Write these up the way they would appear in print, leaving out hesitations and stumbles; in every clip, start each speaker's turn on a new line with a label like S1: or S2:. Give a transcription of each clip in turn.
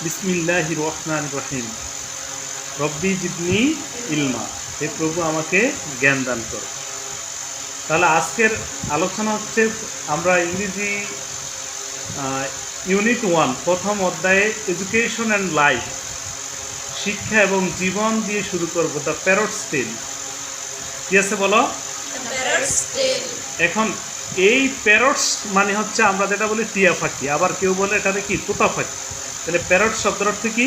S1: বিসমিল্লাহির রহমানির রহিম। রব্বি জিদনি ইলমা, হে প্রভু আমাকে জ্ঞান দান করো। তাহলে আজকের আলোচনা হচ্ছে, আমরা ইংরেজি ইউনিট 1 প্রথম অধ্যায়ে এডুকেশন অ্যান্ড লাইফ, শিক্ষা এবং জীবন দিয়ে শুরু করব। দ্য প্যারটস টেল। কি আছে বলো? এখন এই প্যারটস মানে হচ্ছে আমরা যেটা বলি টিয়া পাখি, আবার কেউ বলে এটাকে কি তোতা পাখি। তাহলে প্যারট শব্দের অর্থ কি?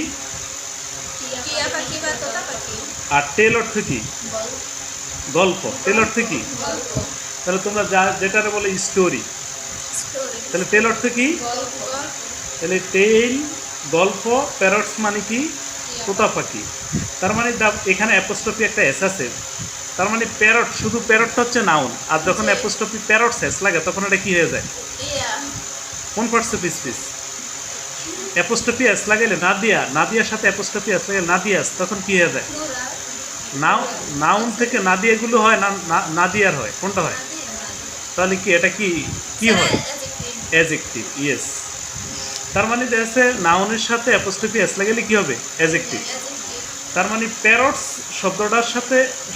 S1: আর টেল অর্থ কি? গল্প। টেল অর্থ কি? তাহলে তোমরা যেটারে বলে স্টোরি, তাহলে টেল অর্থ কি? তাহলে টেল গল্প, প্যারটস মানে কি? তোতা পাখি। তার মানে এখানে অ্যাপোস্ট্রফি একটা এস আছে, তার মানে প্যারট, শুধু প্যারটটা হচ্ছে নাউন, আর যখন অ্যাপোস্ট্রফি প্যারটস এস লাগে তখন এটা কি হয়ে যায়? কোন parts of speech? Apostrophe S লাগাইলে নাদিয়ার সাথে অ্যাপোস্ট্রফি এস লাগাইলে নাদিয়াস, তখন কি হয়ে যায়? নাউন থেকে নাদিয়াগুলো হয় না, নাদিয়ার হয়, কোনটা হয়? তাহলে কি এটা কি কি হয়? অ্যাডজেক্টিভ। ইয়েস। তার মানে দেখছে নাউনের সাথে অ্যাপোস্ট্রফি এস লাগাইলে কি হবে? অ্যাডজেক্টিভ। তার মানে প্যারটস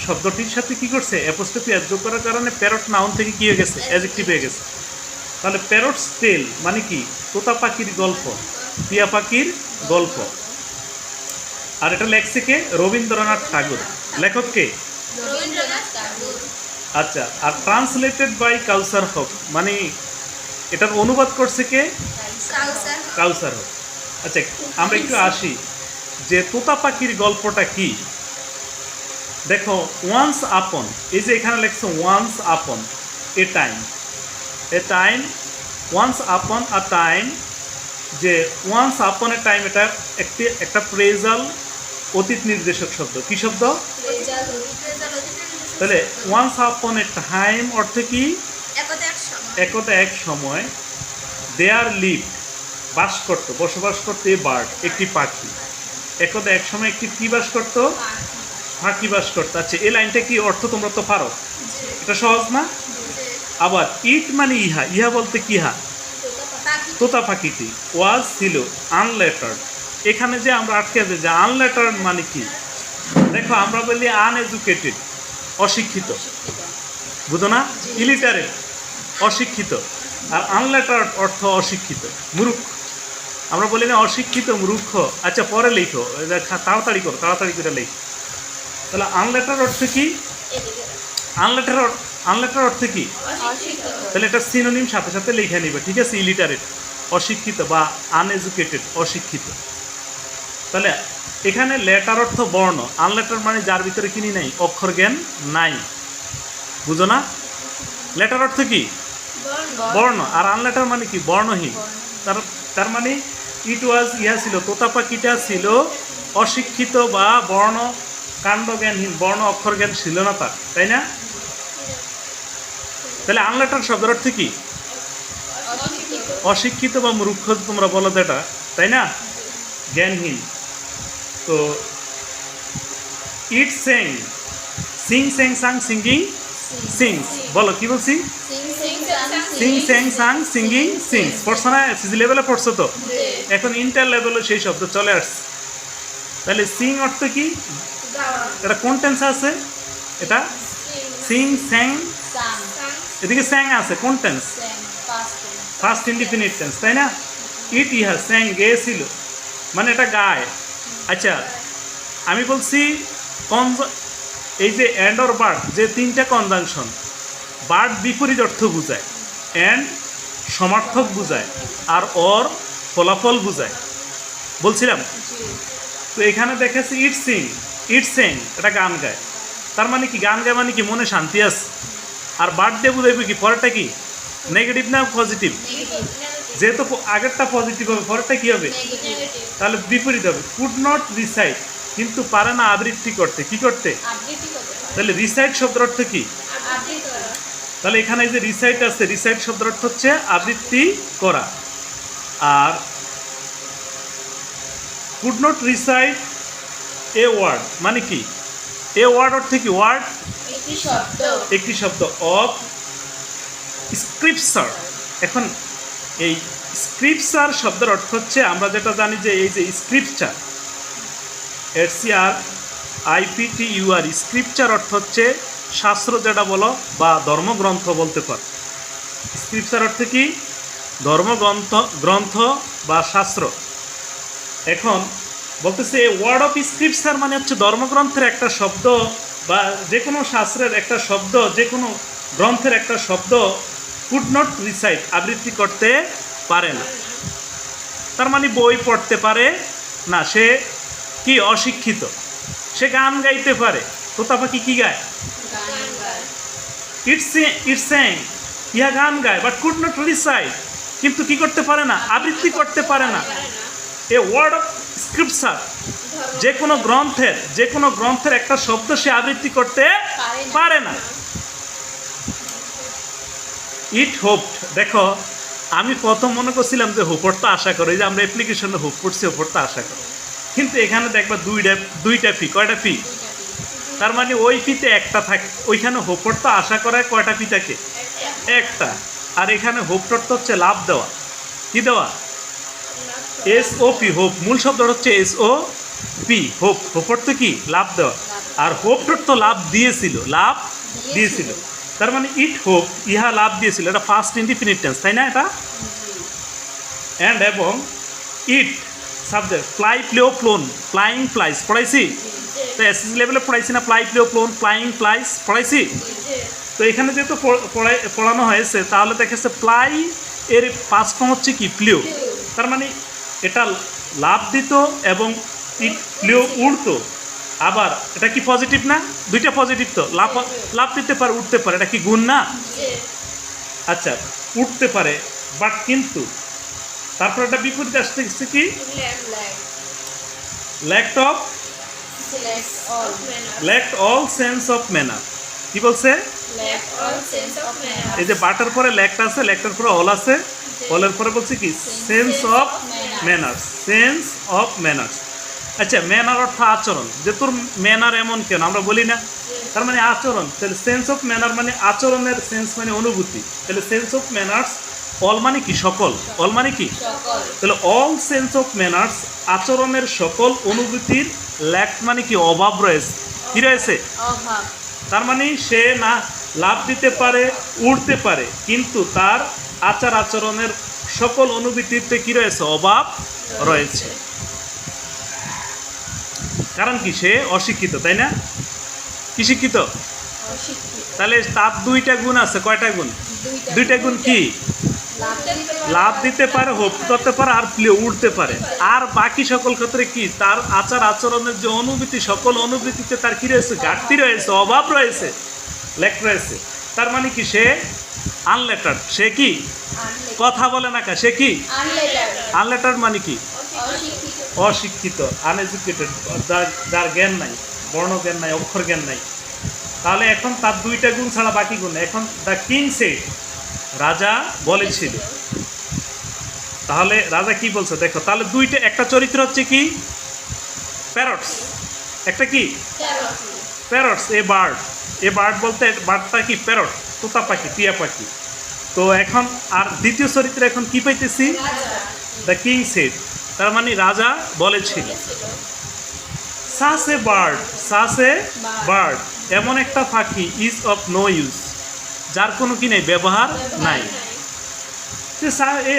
S1: শব্দটির সাথে কি করছে? অ্যাপোস্ট্রফি এস যোগ করার কারণে প্যারট নাউন থেকে কি হয়ে গেছে? অ্যাডজেক্টিভ হয়ে গেছে। তাহলে প্যারটস টেল মানে কি? তোতা পাখির গল্প, টিয়া পাখির গল্প। আর এটা লেখছে কে? রবীন্দ্রনাথ ঠাকুর। লেখক কে? আচ্ছা। আর ট্রান্সলেটেড বাই কাউসার হক, মানে এটার অনুবাদ করছে কে? কাউসার হক। আচ্ছা, আমরা একটু আসি যে তোতা পাখির গল্পটা কি। দেখো, ওয়ান্স আপন, এই যে এখানে লেখছে ওয়ান্স আপন এ টাইম, ওয়ান্স আপন আ টাইম, যে ওয়ান্স আপন এ টাইম এটা একটা প্রেজাল অতীত নির্দেশক শব্দ। কি শব্দ? তাহলে ওয়ান্স আপন এ টাইম অর্থ কি? একদা এক সময়, দেয়ার লিভ বাস করতো, বসবাস করতো, এ বার্ড একটি পাখি। একদা এক সময় একটি কি বাস করতো? পাখি বাস করতো। আচ্ছা, এই লাইনটা কি অর্থ তোমরা তো পারো, এটা সহজ না? আবার ইট মানে ইহা, ইহা বলতে কি? হা, তোতা পাখিটি ওয়াজ ছিল আনলেটার্ড। এখানে যে আমরা আটকে আছে যে আনলেটার্ড মানে কি? দেখো, আমরা বলি আনএডুকেটেড, অশিক্ষিত, বুঝো না? ইলিটারেট, অশিক্ষিত। আর আনলেটার্ড অর্থ অশিক্ষিত, মূর্খ। আমরা বলি না অশিক্ষিত মূর্খ। আচ্ছা, পরে লিখো, তাড়াতাড়ি করে লিখো। তাহলে আনলেটার অর্থ কি? আনলেটার অর্থ কি? তাহলে এটা সিনোনিম সাথে সাথে লিখে নিবে, ঠিক আছে? ইলিটারেট, অশিক্ষিত, বা আনএডুকেটেড, অশিক্ষিত। তাহলে এখানে লেটার অর্থ বর্ণ, আনলেটার মানে যার ভিতরে কিনি নাই, অক্ষর জ্ঞান নাই, বুঝো না? লেটার অর্থ কি? বর্ণ। আর আনলেটার মানে কি? বর্ণহীন। তার মানে ইট ওয়াজ, ইহা ছিল, তোতা পাখিটা ছিল অশিক্ষিত বা বর্ণ কাণ্ড জ্ঞানহীন, বর্ণ অক্ষর জ্ঞান ছিল না তার, তাই না? তাহলে আনলেটার শব্দের অর্থ কি? অশিক্ষিত বা মূর্খ, তোমরা বলো তো এটা, তাই না? জ্ঞানহীন। তো ইট সেং, সিং সেং সাং সিঙ্গিং সিংস, বলো কি বলছি? সিং সেং সাং সিঙ্গিং সিংস। পড়ছো না? সিজি লেভেলে পড়ছো তো, এখন ইন্টার লেভেলে সেই শব্দ চলে আসছে। তাহলে সিং অর্থ কি? এটা কোন টেন্সে আছে? এটা সিং স্যাং, এদিকে স্যাং আছে, কোন টেন্স? ফার্স্ট ইনডিফিনিট টেন্স, তাই না? ইট ইহা স্যাং গেয়েছিল, মানে এটা গায়। আচ্ছা, আমি বলছি এই যে অ্যান্ড অর বার্ড, যে তিনটা কনজাংশন, বার্ড বিপরীত অর্থ বুঝায়, অ্যান্ড সমার্থক বুঝায়, আর অর ফলাফল বুঝায়, বলছিলাম তো। এখানে দেখেছি ইট সিং এটা গান গায়। তার মানে কি? গান গায় মানে কি? মনে শান্তি আছে। আর বার্ড দিয়ে বুঝাইবে কি? পরেরটা কি? নেগেটিভ না পজিটিভ? যেহেতু আগেরটা পজিটিভ হবে, পরেরটা কি হবে? তাহলে বিপরীত হবে। কুড নট রিসাইট, কিন্তু পারে না আবৃত্তি করতে। কি করতে? তাহলে রিসাইট শব্দের অর্থ কি? তাহলে এখানে যে রিসাইট আছে, রিসাইট শব্দের অর্থ হচ্ছে আবৃত্তি করা। আর could not recite a word মানে কি? এ ওয়ার্ড অর্থ কি? ওয়ার্ড একটি শব্দ, অফ স্ক্রিপচার। এখন এই স্ক্রিপচার শব্দের অর্থ হচ্ছে, আমরা যেটা জানি যে এই যে স্ক্রিপচার, SCRIPTUR, স্ক্রিপচার অর্থ হচ্ছে শাস্ত্র যেটা বলো বা ধর্মগ্রন্থ বলতে পার। স্ক্রিপচার অর্থ কি? ধর্মগ্রন্থ, গ্রন্থ বা শাস্ত্র। এখন বলতেছে ওয়ার্ড অফ স্ক্রিপচার মানে হচ্ছে ধর্মগ্রন্থের একটা শব্দ বা যে কোনো শাস্ত্রের একটা শব্দ, যে কোনো গ্রন্থের একটা শব্দ কুড নট রিসাইট, আবৃত্তি করতে পারে না। তার মানে বই পড়তে পারে না, সে কি অশিক্ষিত। সে গান গাইতে পারে, তোতা পাখি কি গায়? ইটস স্যাং, ইহা গান গায়, বাট কুড নট রিসাইট, কিন্তু কি করতে পারে না? আবৃত্তি করতে পারে না। এ ওয়ার্ড অফ স্ক্রিপচার, যে কোনো গ্রন্থের একটা শব্দ সে আবৃত্তি করতে পারে না। ইট হোপড, দেখো আমি প্রথম মনে করছিলাম যে হোপড়টা আশা করে, যে আমরা অ্যাপ্লিকেশনে হোপ করছি, হোপড়টা আশা করে, কিন্তু এখানে দেখবা দুইটা ফি। কয়টা ফি? তার মানে ওই ফিতে একটা থাকে, ওইখানে হোপড়টা আশা করায় কয়টা ফি থাকে? একটা। আর এখানে হোপটা হচ্ছে লাভ দেওয়া। কি দেওয়া? SOP, hope. মূল শব্দটা হচ্ছে SOP, হোপ। হোপট তো কি? লাভ দেওয়া। আর হোপট তো লাভ দিয়েছিল, লাভ দিয়েছিল। তার মানে ইট হোপ, ইহা লাভ দিয়েছিল, এটা ফার্স্ট ইনডিফিনিট টেন্স, তাই না? এটা অ্যান্ড এবং it subject, fly flew flown, flying flies পড়াইছি তো, SSC লেভেলে পড়াইছি না? Fly flew flown, flying flies পড়াইছি তো। এখানে যেহেতু পড়ানো হয়েছে, তাহলে দেখেছে ফ্লাই এর পাস্ট ফর্ম হচ্ছে কি? প্লেও। তার মানে এটা লাভ দিত এবং ইট প্লেও উড়তো। আবার এটা কি পজিটিভ না? দুইটা পজিটিভ তো, লাভ দিতে পারে, উঠতে পারে, এটা কি গুণ না? আচ্ছা, উঠতে পারে, বাট কিন্তু তারপর একটা বিপরীত আসতেছে কি? ল্যাকড অল সেন্স অফ ম্যানার। কি বলছে? এই যে বাটার পরে ল্যাকটা আছে, ল্যাকটার পরে অল আছে, অলের পরে বলছে কি? Sense of manners, sense of manners. আচ্ছা, ম্যানার অর্থ আচরণ, যে তোর ম্যানার এমন কেন, আমরা বলি না? তার মানে আচরণ। তাহলে সেন্স অফ ম্যানার মানে আচরণের সেন্স মানে অনুভূতি। তাহলে সেন্স অফ ম্যানার্স, অল মানে কি? সকল। অল মানে কি? তাহলে অল সেন্স অফ ম্যানার্স, আচরণের সকল অনুভূতির, ল্যাক মানে কি? অভাব রয়েছে। কি রয়েছে? তার মানে সে না লাভ দিতে পারে, উড়তে পারে, কিন্তু তার আচার আচরণের সকল অনুভূতিতে কি রয়েছে? অভাব রয়েছে। কারণ কি? সে অশিক্ষিত, তাই না? কি শিক্ষিত? তাহলে তার দুইটা গুণ আছে। কয়টা গুণ? দুইটা গুণ। কি? লাভ দিতে পারে, হোপ করতে পারে, আর উড়তে পারে। আর বাকি সকল ক্ষেত্রে কি? তার আচার আচরণের যে অনুভূতি, সকল অনুভূতিতে তার কি রয়েছে? ঘাটতি রয়েছে, অভাব রয়েছে, ল্যাক রয়েছে। তার মানে কি? সে আনলেটার্ড। সে কি? কথা বলে না, সে কি? আনলেটার্ড মানে কি? অশিক্ষিত, আনএডুকেটেড, যার জ্ঞান নাই, বর্ণ জ্ঞান নাই, অক্ষর জ্ঞান নাই। তাহলে এখন তার দুইটা গুণ ছাড়া বাকি গুণ। এখন দ্য কিং সেড, রাজা বলেছিল। তাহলে রাজা কি বলছে দেখো। তাহলে দুইটা, একটা চরিত্র হচ্ছে কি? প্যারটস। একটা কি? প্যারটস। এ বার্ড বলতে বার্ডটা কি? প্যারট, তোতা পাখি, টিয়া পাখি। তো এখন আর দ্বিতীয় চরিত্র এখন কি পাইতেছি? দ্য কিং সেড, তার মানে রাজা বলেছিল। সাসে বার্ড, এমন একটা পাখি, ইজ অফ নো ইউজ, যার কোনো কি নেই? ব্যবহার নাই।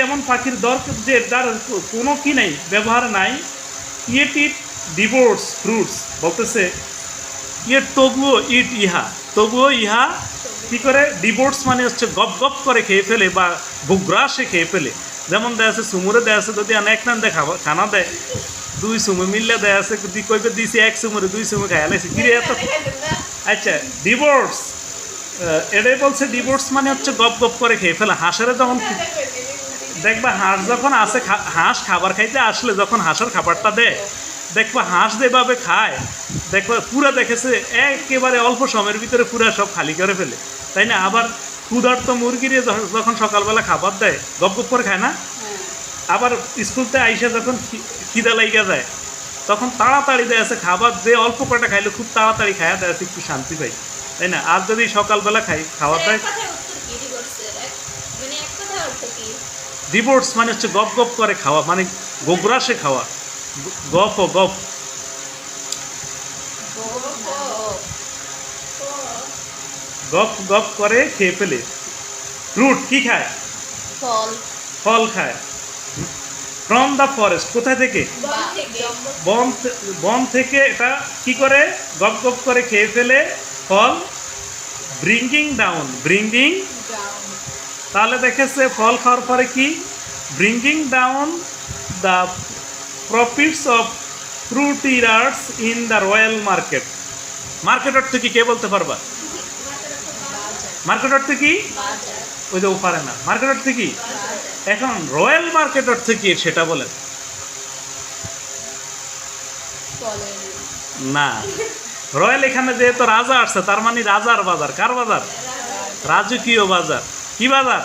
S1: এমন পাখির দরকার যে যার কোনো কি নেই? ব্যবহার নাই। ইট ডিভোর্স ফ্রুটস, বলতেছে তবুও ইহা কি করে? ডিভোর্স মানে হচ্ছে গপ গপ করে খেয়ে ফেলে বা ভুগ্রাসে খেয়ে ফেলে। যেমন দেয় আছে সুমুরে, দেয় আছে যদি এক নান দেয় খানা দেয়, দুই সুমু মিললে দেয় আছে কইবে দিয়েছি এক সুমুরে, দুই সুমু খাই আলাইছি কিরে এত। আচ্ছা, ডিভোর্স, এটাই বলছে ডিভোর্স মানে হচ্ছে গপ গপ করে খেয়ে ফেলে। হাঁসের যখন দেখবা, হাঁস যখন আসে, হাঁস খাবার খাইতে আসলে যখন হাঁসের খাবারটা দেয়, দেখবা হাঁস যেভাবে খায়, দেখবা পুরা দেখেছে একেবারে অল্প সময়ের ভিতরে পুরা সব খালি করে ফেলে, তাই না? আবার ক্ষুধার্ত মুরগিরে যখন সকালবেলা খাবার দেয়, গপ গপ করে খায় না? আবার স্কুলতে আইসা যখন খিদা লাইগা যায়, তখন তাড়াতাড়ি দেয় আছে খাবার, যে অল্প কটা খাইলে খুব তাড়াতাড়ি খায়া দেয় আছে, একটু শান্তি পাই, তাই না? আর যদি সকালবেলা খাওয়ার দেয়, ডিভোর্স মানে হচ্ছে গপ গপ করে খাওয়া, মানে গোগ্রাসে খাওয়া, গপ ও গপ। গপ গপ করে খেয়ে ফেলে। ফ্রুট কি খায়?
S2: ফল।
S1: ফল খায়। ফ্রম দ্য ফরেস্ট কোথায় থেকে? বন থেকে এটা কি করে? গপ গপ করে খেয়ে ফেলে ফল। ব্রিঙ্গিং ডাউন, ব্রিঙ্গিং, তাহলে দেখেছে ফল খাওয়ার পরে কি? Bringing down the profits of fruit errors in the royal market. Market অর্থ কি কে বলতে পারবা? মার্কেট অর্থ কি? ওই যে ও পারে না। মার্কেট অর্থ কি? এখন রয়্যাল মার্কেট অর্থ কি সেটা বলেন। না, রয়্যাল এখানে যেহেতু রাজা আসছে তার মানে রাজার বাজার। কার বাজার? রাজকীয় বাজার। কি বাজার?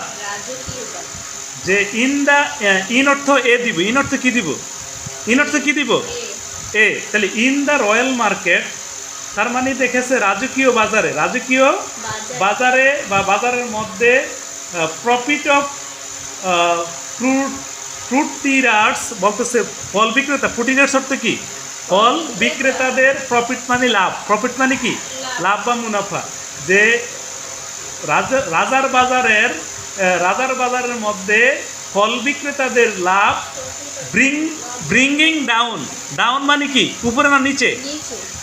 S1: যে ইন দা, ইন অর্থ এ দিব, ইন অর্থ কি দিব? ইন অর্থ কি দিব? এ। তাহলে ইন দা রয়্যাল মার্কেট তার মানে দেখেছে রাজকীয় বাজারে, রাজকীয় বাজারে বা বাজারের মধ্যে প্রফিট অফ ফ্রুট টিরার্স বলতেছে ফল বিক্রেতা। ফ্রুটিনার্স অর্থ কি? ফল বিক্রেতাদের প্রফিট মানে লাভ। প্রফিট মানে কি? লাভ বা মুনাফা। যে রাজার বাজারের মধ্যে ফল বিক্রেতাদের লাভ। ব্রিঙ্গিং ডাউন, ডাউন মানে কি? উপরে না নিচে?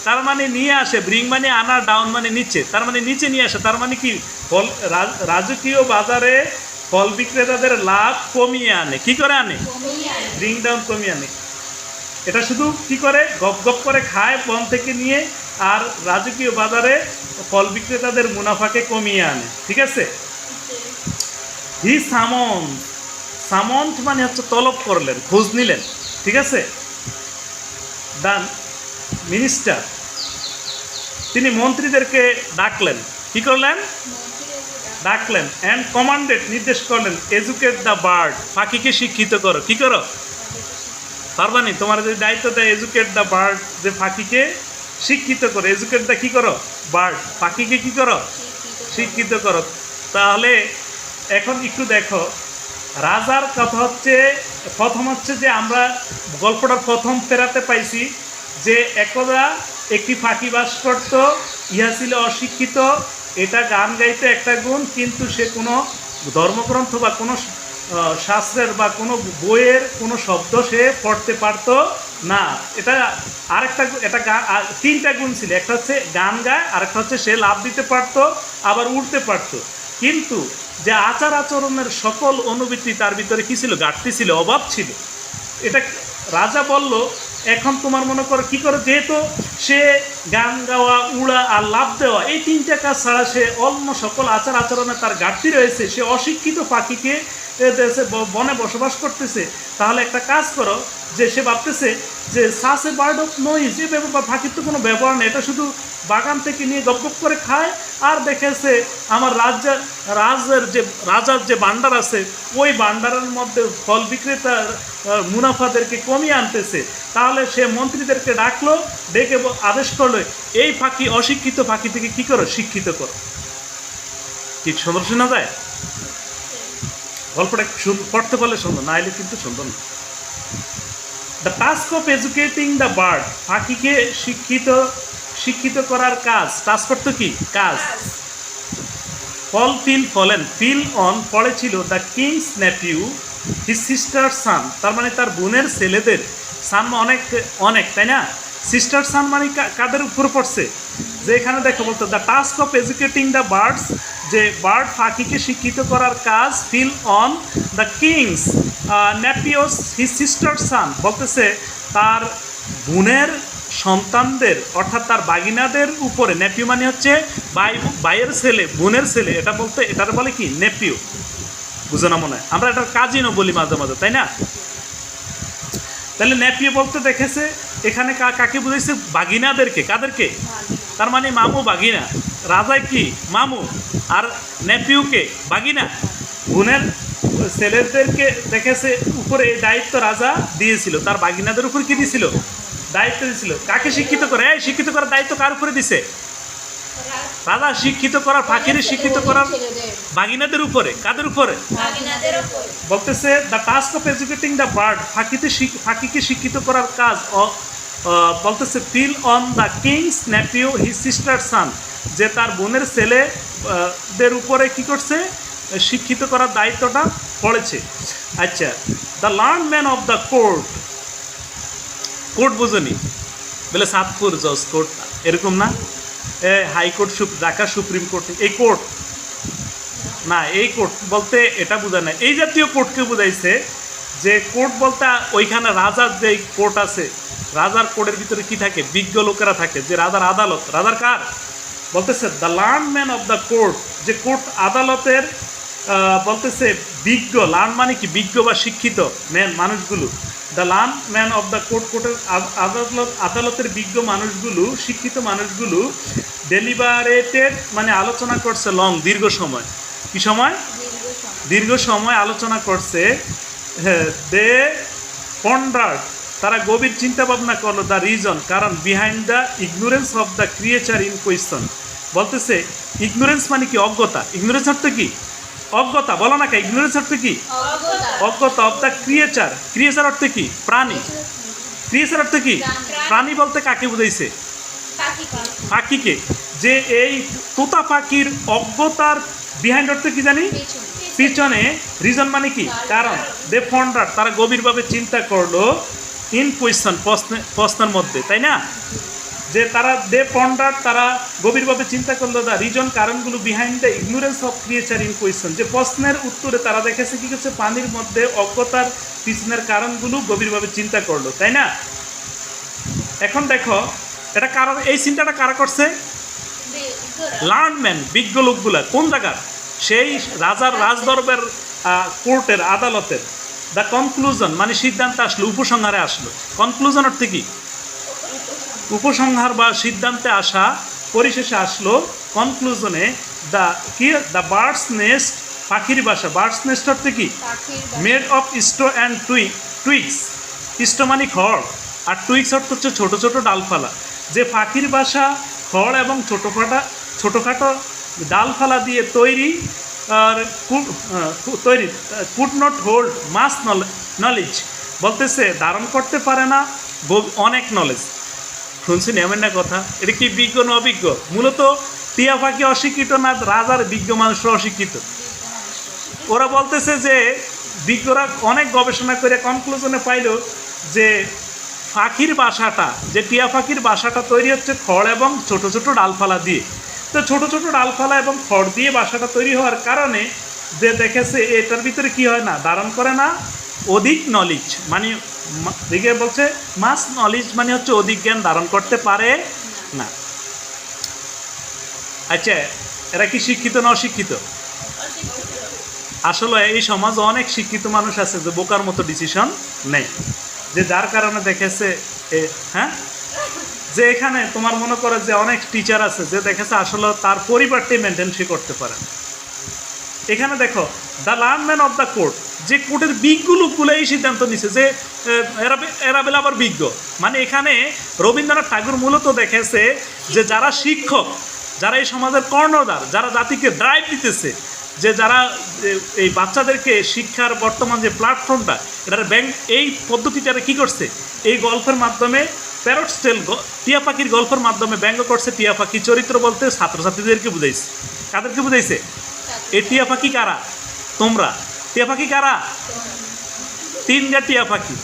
S1: তার মানে নিয়ে আসে। ব্রিং মানে আনা, ডাউন মানে নিচে, তার মানে নিচে নিয়ে আসে। তার মানে কি? ফল রাজকীয় বাজারে ফল বিক্রেতাদের লাভ কমিয়ে আনে। কি করে আনে? ব্রিং ডাউন, কমিয়ে আনে। এটা শুধু কি করে? গপ গপ করে খায় বন থেকে নিয়ে, আর রাজকীয় বাজারে ফল বিক্রেতাদের মুনাফাকে কমিয়ে আনে। ঠিক আছে? হি সামন্ট মানে হচ্ছে তলব করলেন, খোঁজ নিলেন। ঠিক আছে? ডান মিনিস্টার, তিনি মন্ত্রীদেরকে ডাকলেন। কি করলেন? ডাকলেন। অ্যান্ড কমান্ডেড, নির্দেশ করলেন, এডুকেট দ্য বার্ড, পাখিকে শিক্ষিত করো। কি করো? পারবানি? তোমার যদি দায়িত্ব দেয় এডুকেট দ্য বার্ড, যে পাখিকে শিক্ষিত করো। এডুকেট দ্য কি করো? বার্ড, পাখিকে কি করো? শিক্ষিত করো। তাহলে এখন একটু দেখো, রাজার কথা হচ্ছে, প্রথম হচ্ছে যে আমরা গল্পটার প্রথম ফেরাতে পাইছি যে একদা একটি পাখি বাস করত, ইহা ছিল অশিক্ষিত। এটা গান গাইতে একটা গুণ, কিন্তু সে কোনো ধর্মগ্রন্থ বা কোনো শাস্ত্রের বা কোনো বইয়ের কোনো শব্দ সে পড়তে পারতো না। এটা আরেকটা, এটা তিনটা গুণ ছিল। একটা হচ্ছে গান গায়, আরেকটা হচ্ছে সে লাফ দিতে পারতো, আবার উড়তে পারতো। কিন্তু যে আচার আচরণের সকল অনুভূতি তার ভিতরে কী ছিল? ঘাটতি ছিল, অভাব ছিল। এটা রাজা বলল, এখন তোমার মনে করো কী করে, যেহেতু সে গান গাওয়া, উড়া আর লাফ দেওয়া এই তিনটা কাজ ছাড়া সে অন্য সকল আচার আচরণে তার ঘাটতি রয়েছে, সে অশিক্ষিত পাখিকে দেশে বনে বসবাস করতেছে। তাহলে একটা কাজ করো, যে সে ভাবতেছে যে সাস এ বার্ড অফ নইজ, যে পাখির তো কোনো ব্যবহার নেই, এটা শুধু বাগান থেকে নিয়ে গপ গপ করে খায়, আর দেখেছে আমার রাজার যে ভান্ডার আছে ওই ভান্ডারের মধ্যে ফল বিক্রেতার মুনাফাদেরকে কমিয়ে আনতেছে। তাহলে সে মন্ত্রীদেরকে ডাকলো, ডেকে আদেশ করলো, এই পাখি অশিক্ষিত পাখি থেকে কী করো? শিক্ষিত করো। কি সুন্দর শোনা যায়? গল্পটা পড়তে পারলে সুন্দর, না এলে কিন্তু সুন্দর না। The task of educating the bird, পাখিকে শিক্ষিত করার কাজ। টাস্ক করত কি? কাজ। ফলেন, ফিল অন পড়েছিল the king's nephew his sister সান, তার মানে তার বোনের ছেলেদের। সান অনেক অনেক, তাই না? সিস্টার সান মানে কাদের উপর পড়ছে? যে এখানে দেখো বলতো the task of educating the birds, যে বার্ড পাখিকে শিক্ষিত করার কাজ। Fell on the king's nephews his sister son, বলতেছে তার বোনের সন্তানদের, অর্থাৎ তার বাগিনাদের উপরে। নেপিউ মানে হচ্ছে ভাইয়ের ছেলে, বোনের ছেলে। এটা বলতে, এটার বলে কি? নেপিউ। বুঝো না মনে হয়? আমরা এটার কাজিনও বলি মাঝে মাঝে, তাই না? তাহলে নেপিউ বলতে দেখেছে এখানে কাকে বুঝাইছে? বাগিনাদেরকে। কাদেরকে? তার মানে মামু বাগিনা। রাজায় কি? মামু, আর নেপিউকে বাগিনা। বোনের ছেলেদেরকে দেখেছে উপরে এই দায়িত্ব রাজা দিয়েছিল, তার বাগিনাদের উপর কি দিয়েছিল? দায়িত্ব দিয়েছিল। কাকে শিক্ষিত করে? এই শিক্ষিত করার দায়িত্ব কার উপরে দিছে? রাজা শিক্ষিত করার, ফাকিরে শিক্ষিত করার বাগিনাদের উপরে। কাদের উপরে? বলতেছে the task of educating the bird, ফাঁকিকে শিক্ষিত করার কাজ বলতেছে fell on the king's nephew his sister son, যে তার বোনের ছেলে দের উপরে কি করছে, শিক্ষিত করার দায়িত্বটা পড়েছে। আচ্ছা, the learn man of the court, court বুঝনি বলে সাতপুর জজ কোর্ট এরকম না, হাইকোর্ট, ঢাকা সুপ্রিম কোর্ট, এই কোর্ট না, এই কোর্ট বলতে এটা বোঝায় না, এই জাতীয় কোর্টকে বোঝাইছে। যে কোর্ট বলতে ওইখানে রাজার যে কোর্ট আছে, রাজার কোর্টের ভিতরে কি থাকে, বিজ্ঞ লোকেরা থাকে, যে রাজার আদালত, রাজার কার বলতেছে the learn man of the court, যে কোর্ট আদালতের বলতেছে বিজ্ঞ, লার্ন মানে কি বিজ্ঞ বা শিক্ষিত ম্যান মানুষগুলো, the learn man of the court, কোর্টের আদালতের বিজ্ঞ মানুষগুলো, শিক্ষিত মানুষগুলো ডেলিবারেটেড মানে আলোচনা করছে লং, দীর্ঘ সময়, কি সময়, দীর্ঘ সময় আলোচনা করছে। দে পন্ডার্ড, তারা গভীর চিন্তা ভাবনা করলো দ্য রিজন, কারণ behind the ignorance of the creature in question, বলতেছে ইগনোরেন্স মানে কি অজ্ঞতা, ইগনোরেন্স অর্থ কি অজ্ঞতা, বলো না কে ইগনোরেন্স অর্থ কি অজ্ঞতা, অফ দ্য ক্রিয়েচার, ক্রিয়েচার অর্থ কি প্রাণী, ক্রিয়েচার অর্থ কি প্রাণী, বলতে কাকে বুঝাইছে, পাখিকে, যে এই তোতা পাখির অজ্ঞতার বিহাইন্ড অর্থ কি জানি, পিছনে, রিজন মানে কি কারণ, দে ফন্ডার, তারা গভীরভাবে চিন্তা করলো, ইন কোয়েশ্চন প্রশ্নের মধ্যে, তাই না, যে তারা দে পন্ডার, তারা গভীরভাবে চিন্তা করলো দ্য রিজন, কারণগুলো behind the ignorance of creature in question, যে প্রশ্নের উত্তরে তারা দেখেছে কি করছে, পানির মধ্যে অজ্ঞতার পিছনের কারণগুলো গভীরভাবে চিন্তা করলো, তাই না। এখন দেখো এটা কারণ, এই চিন্তাটা কারা করছে, লার্ন ম্যান, বিজ্ঞ লোকগুলা, কোন জায়গার, সেই রাজার রাজদরবার কোর্টের আদালতের। দ্য কনক্লুশন মানে সিদ্ধান্তে আসলো, উপসংহারে আসলো, কনক্লুশন অর্থে কি উপসংহার বা সিদ্ধান্তে আসা, পরিশেষে আসলো কনক্লুশনে, দ্য কি দ্য বার্ডস নেস্ট, পাখির বাসা, বার্ডস নেস্ট অর্থে কি মেড অফ স্টো অ্যান্ড টুইক্স, স্টো মানে খড়, আর টুইক্স অর্থ হচ্ছে ছোটো ছোটো ডালপালা, যে পাখির বাসা খড় এবং ছোটোখাটো ডালপালা দিয়ে তৈরি, আর তৈরি, could not hold mass knowledge, বলতেছে ধারণ করতে পারে না অনেক নলেজ। শুনছেন এমন না কথা, এটা কি বিজ্ঞ না অভিজ্ঞ, মূলত টিয়া পাখি অশিক্ষিত না, রাজার বিজ্ঞ মানুষরা অশিক্ষিত। ওরা বলতেছে যে বিজ্ঞরা অনেক গবেষণা করে কনক্লুশনে পাইল যে পাখির বাসাটা, যে টিয়া পাখির বাসাটা তৈরি হচ্ছে খড় এবং ছোট ছোট ডালপালা দিয়ে। তো ছোট ছোট ডালপালা এবং খড় দিয়ে বাসাটা তৈরি হওয়ার কারণে যে দেখেছে এটার ভিতরে কি হয় না, ধারণ করে না অধিক নলেজ, মানে দিকে বলছে মাস নলেজ মানে হচ্ছে অধিক জ্ঞান ধারণ করতে পারে না। আচ্ছা, এরা কি শিক্ষিত না অশিক্ষিত? আসলে এই সমাজে অনেক শিক্ষিত মানুষ আছে যে বোকার মতো ডিসিশন নেই, যে যার কারণে দেখেছে হ্যাঁ, যে এখানে তোমার মনে করে যে অনেক টিচার আছে যে দেখেছে আসলে তার পরিবারটি মেনটেন সে করতে পারে। এখানে দেখো দ্য লার্নম্যান অফ দ্য কোর্ট, যে কোর্টের বিজ্ঞ লোকগুলো এই সিদ্ধান্ত নিছে যে এরা বেলা আবার বিজ্ঞ, মানে এখানে রবীন্দ্রনাথ ঠাকুর মূলত দেখেছে যে যারা শিক্ষক, যারা এই সমাজের কর্ণধার, যারা জাতিকে ড্রাইভ দিতেছে, যে যারা এই বাচ্চাদেরকে শিক্ষার বর্তমান যে প্ল্যাটফর্মটা, এটার এই পদ্ধতিটারে কী করছে, এই গল্পের মাধ্যমে প্যারট স্টেল টিয়া পাখির গল্পের মাধ্যমে ব্যঙ্গ করছে। টিয়া পাখি চরিত্র বলতে ছাত্রছাত্রীদেরকে বুঝাইছে। কাদেরকে বুঝাইছে? এই টিয়া পাখি কারা? তোমরা। টিয়া পাখি কারা? তিনটা টিয়া পাখি।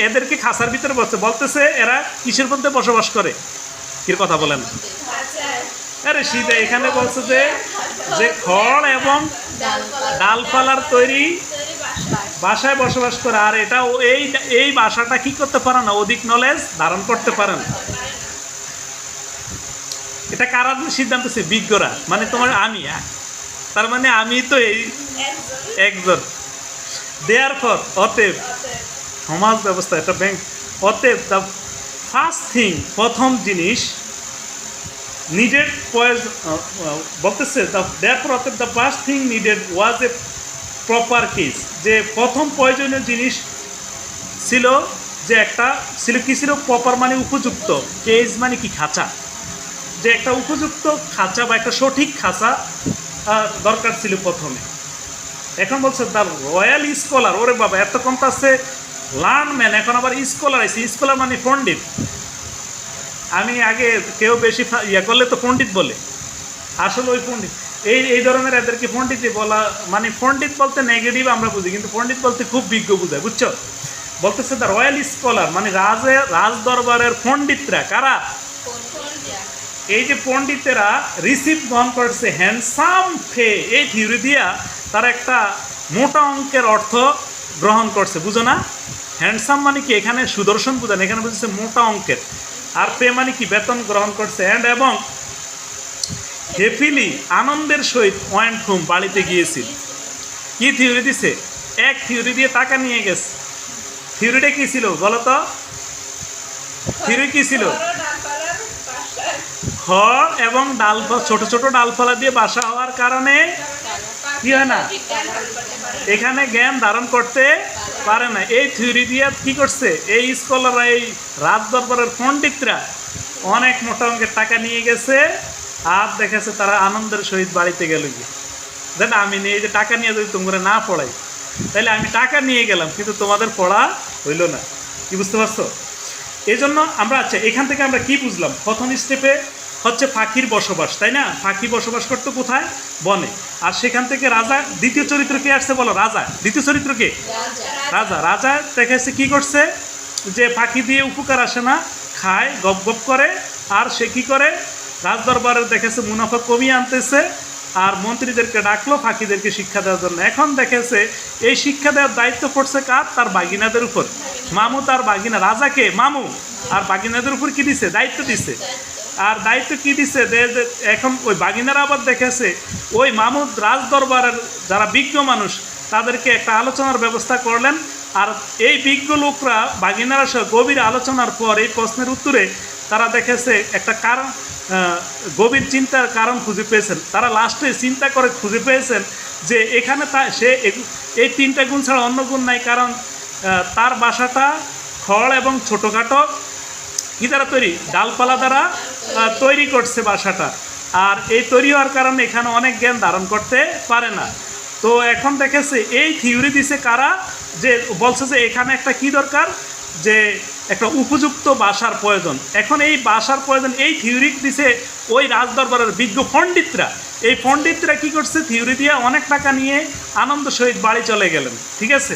S1: এদেরকে খাঁচার ভিতরে বলতেছে এরা কিসের মধ্যে বসবাস করে, কির কথা বলেন? আরে শীতে এখানে বলছে যে খড় এবং ডালপালার তৈরি বাসায় বসবাস করে, আর এটা এই বাসাটা কি করতে পারে না, অধিক নলেজ ধারণ করতে পারে না। এটা কারা সিদ্ধান্ত? বিজ্ঞরা, মানে তোমার আমি, তার মানে আমি তো এই একজন। দেয়ার ফর অতএব সমাজ ব্যবস্থা, এটা ব্যাংক, অতএব দ্য ফার্স্ট থিং, প্রথম জিনিস নিডেড বলতেছে দেয়ারফর অতএব the first thing needed was a proper case, যে প্রথম প্রয়োজনীয় জিনিস ছিল যে একটা ছিল কি ছিল, প্রপার মানে উপযুক্ত, কেস মানে কি খাঁচা, যে একটা উপযুক্ত খাঁচা বা একটা সঠিক খাঁচা দরকার ছিল প্রথমে। এখন বলছে দ্য রয়্যাল স্কলার, ওরে বাবা এত কমতে আছে লার্নম্যান, এখন আবার স্কলার আছে। স্কলার মানে পণ্ডিত। আমি আগে কেউ বেশি ইয়া করলে তো পণ্ডিত বলে, আসলে ওই পণ্ডিত এই ধরনের এদেরকে পণ্ডিতই বলা, মানে পণ্ডিত বলতে নেগেটিভ আমরা বুঝি, কিন্তু পণ্ডিত বলতে খুব বিজ্ঞ বোঝায়, বুঝছো? বলতেছে দ্য রয়্যাল স্কলার মানে রাজ দরবারের পণ্ডিতরা। কারা? এই যে পণ্ডিতেরা রিসিভ গ্রহণ করছে হ্যান্ডসাম ফে, এই থিওরি দিয়া তারা একটা মোটা অঙ্কের অর্থ গ্রহণ করছে। বুঝো না? হ্যান্ডসাম মানে কি এখানে সুদর্শন বুঝান, এখানে বুঝছে মোটা অঙ্কের। আর পে মানে কি বেতন গ্রহণ করছে। অ্যান্ড এবং হ্যাপিলি আনন্দের সহিত ওয়েন্ট হোম বাড়িতে গিয়েছিল। কি থিওরি দিছে? এক থিওরি দিয়ে টাকা নিয়ে গেছে। থিওরিটা কি ছিল বলো তো? থিওরি কি ছিল? খড় এবং ছোট ছোট ডালপালা দিয়ে বাসা হওয়ার কারণে কি হয় না, এখানে জ্ঞান ধারণ করতে পারে না। এই থিওরি দিয়ে কি করছে এই স্কলাররা, এই রাজ দরবারের পণ্ডিতরা অনেক মোটা অঙ্কের টাকা নিয়ে গেছে। আর দেখেছে তারা আনন্দের সহিত বাড়িতে গেল গিয়ে, দেখ আমি এই যে টাকা নিয়ে যদি তোমরা না পড়াই তাহলে আমি টাকা নিয়ে গেলাম কিন্তু তোমাদের পড়া হইল না। কি বুঝতে পারছো? এই জন্য আমরা আচ্ছা এখান থেকে আমরা কি বুঝলাম? প্রথম স্টেপে হচ্ছে পাখির বসবাস, তাই না? পাখি বসবাস করতো কোথায়? বনে। আর সেখান থেকে রাজা, দ্বিতীয় চরিত্র কে আসছে বলো? রাজা। দ্বিতীয় চরিত্র কে? রাজা। রাজা দেখেছে কি করছে, যে পাখি দিয়ে উপকার আসে না, খায়, গপ গপ করে। আর সে কি করে, রাজদরবারে দেখেছে মুনাফা কমিয়ে আনতেছে, আর মন্ত্রীদেরকে ডাকলো পাখিদেরকে শিক্ষা দেওয়ার জন্য। এখন দেখেছে এই শিক্ষা দেওয়ার দায়িত্ব পড়ছে কার? তার বাগিনাদের উপর। মামু তার বাগিনা, রাজাকে মামু আর বাগিনাদের উপর কি দিছে? দায়িত্ব দিছে। আর দায়িত্ব কি দিছে? এখন ওই বাগিনারা আবার দেখেছে ওই মামুদ রাজ দরবারের যারা বিজ্ঞ মানুষ তাদেরকে একটা আলোচনার ব্যবস্থা করলেন। আর এই বিজ্ঞ লোকরা বাগিনারা সহ গভীর আলোচনার পর এই প্রশ্নের উত্তরে তারা দেখেছে একটা কারণ, গভীর চিন্তার কারণ খুঁজে পেয়েছেন। তারা লাস্টে চিন্তা করে খুঁজে পেয়েছেন যে এখানে সে এই তিনটা গুণ ছাড়া অন্য গুণ নাই। কারণ তার বাসাটা খড় এবং ছোটোখাটো কি দ্বারা তৈরি? ডালপালা দ্বারা তৈরি করছে বাসাটা। আর এই তৈরি হওয়ার কারণে এখানে অনেক জ্ঞান ধারণ করতে পারে না। তো এখন দেখেছে এই থিওরি দিছে কারা? যে বলছে যে এখানে একটা কি দরকার, যে একটা উপযুক্ত বাসার প্রয়োজন। এখন এই বাসার প্রয়োজন এই থিওরি দিছে ওই রাজদরবারের বিজ্ঞ পণ্ডিতরা। এই পণ্ডিতরা কি করছে? থিওরি দিয়ে অনেক টাকা নিয়ে আনন্দ সহিত বাড়ি চলে গেলেন। ঠিক আছে?